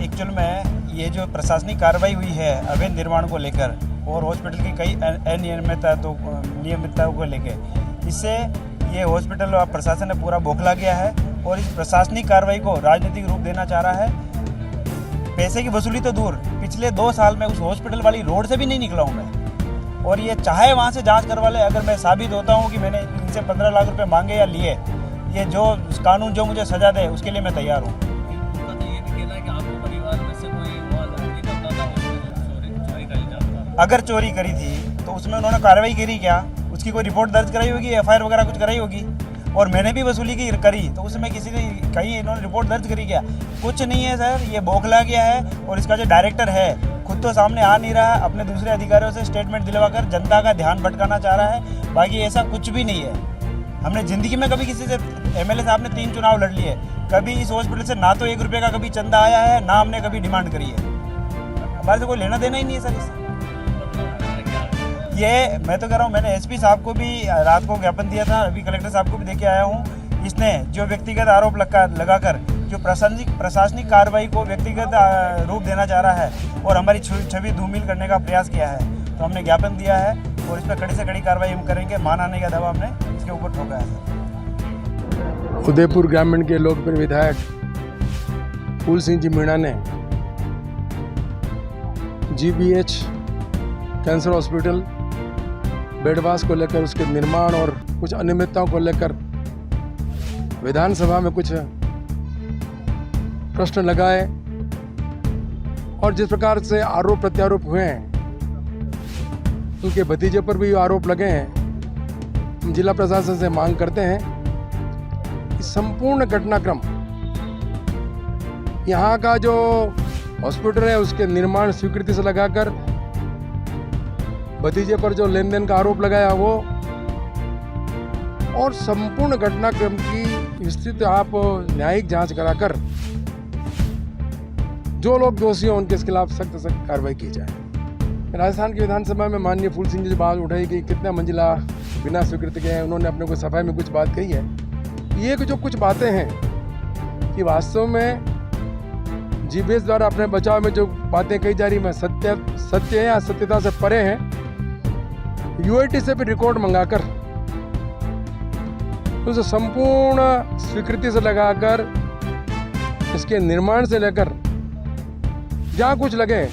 Actual में ये जो प्रशासनिक कार्रवाई हुई है अवैध निर्माण को लेकर और हॉस्पिटल की कई नियमितताओं को लेकर, इससे ये हॉस्पिटल प्रशासन ने पूरा बौखला गया है और इस प्रशासनिक कार्रवाई को राजनीतिक रूप देना चाह रहा है। पैसे की वसूली तो दूर, पिछले 2 साल में उस हॉस्पिटल वाली रोड से भी नहीं निकला हूँ मैं, और ये चाहे वहाँ से जांच करवा ले। अगर मैं साबित होता हूँ कि मैंने इनसे 15 लाख रुपए मांगे या लिए, ये जो कानून जो मुझे सजा दे उसके लिए मैं तैयार हूँ। अगर चोरी करी थी तो उसमें उन्होंने कार्रवाई करी क्या? उसकी कोई रिपोर्ट दर्ज कराई होगी, एफआईआर वगैरह कुछ कराई होगी। और मैंने भी वसूली की करी तो उसमें किसी ने कहीं इन्होंने रिपोर्ट दर्ज करी क्या? कुछ नहीं है सर, ये बौखला गया है। और इसका जो डायरेक्टर है खुद तो सामने आ नहीं रहा, अपने दूसरे अधिकारियों से स्टेटमेंट दिलवाकर जनता का ध्यान भटकाना चाह रहा है। बाकी ऐसा कुछ भी नहीं है। हमने ज़िंदगी में कभी किसी से, एमएलए साहब ने 3 चुनाव लड़ लिए, कभी इस हॉस्पिटल से ना तो 1 रुपये का कभी चंदा आया है, ना हमने कभी डिमांड करी है। हमारे से कोई लेना देना ही नहीं है सर इससे। ये मैं तो कह रहा हूँ, मैंने एसपी साहब को भी रात को ज्ञापन दिया था, अभी कलेक्टर साहब को भी देके आया हूँ। इसने जो व्यक्तिगत आरोप लगाकर जो प्रशासनिक कार्रवाई को व्यक्तिगत रूप देना चाह रहा है और हमारी छवि धूमिल करने का प्रयास किया है, तो हमने ज्ञापन दिया है और इस पर कड़ी से कड़ी कार्रवाई हम करेंगे। मान आने का दावा हमने इसके ऊपर ठोका है। उदयपुर ग्रामीण के लोकप्रिय विधायक फूल सिंह जी मीणा ने GBH कैंसर हॉस्पिटल बेडवास को लेकर, उसके निर्माण और कुछ अनियमितताओं को लेकर विधानसभा में कुछ प्रश्न लगाए और जिस प्रकार से आरोप प्रत्यारोप हुए हैं, उनके भतीजे पर भी आरोप लगे हैं। हम जिला प्रशासन से मांग करते हैं कि संपूर्ण घटनाक्रम, यहाँ का जो हॉस्पिटल है उसके निर्माण स्वीकृति से लगाकर भतीजे पर जो लेन देन का आरोप लगाया वो, और संपूर्ण घटनाक्रम की विस्तृत आप न्यायिक जांच कराकर जो लोग दोषी हैं उनके खिलाफ सख्त कार्रवाई की जाए। राजस्थान की विधानसभा में माननीय फूल सिंह जी बात उठाई कि कितने मंजिला बिना स्वीकृति के हैं, उन्होंने अपने को सफाई में कुछ बात कही है। ये जो कुछ बातें हैं कि वास्तव में GBH द्वारा अपने बचाव में जो बातें कही जा रही है सत्य है या सत्यता से परे हैं। UIT से भी रिकॉर्ड मंगाकर उसे संपूर्ण स्वीकृति से लगाकर इसके निर्माण से लेकर जहाँ कुछ लगे,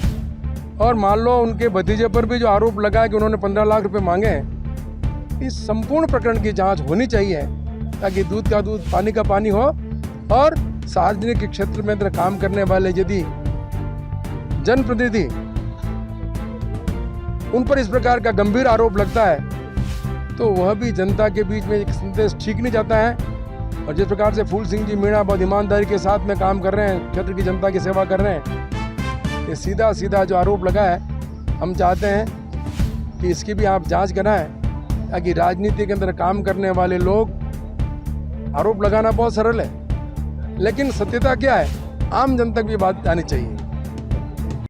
और मान लो उनके भतीजे पर भी जो आरोप लगा है कि उन्होंने 15 लाख रुपए मांगे हैं, इस संपूर्ण प्रकरण की जांच होनी चाहिए ताकि दूध का दूध पानी का पानी हो। और सार्वजनिक क्षेत्र में काम करने वाले यदि जनप्रतिनिधि उन पर इस प्रकार का गंभीर आरोप लगता है तो वह भी जनता के बीच में एक संदेश ठीक नहीं जाता है। और जिस प्रकार से फूल सिंह जी मीणा बहुत ईमानदारी के साथ में काम कर रहे हैं, क्षेत्र की जनता की सेवा कर रहे हैं, ये सीधा जो आरोप लगा है, हम चाहते हैं कि इसकी भी आप जांच कराएं ताकि राजनीति के अंदर काम करने वाले लोग, आरोप लगाना बहुत सरल है लेकिन सत्यता क्या है आम जनता की भी बात आनी चाहिए।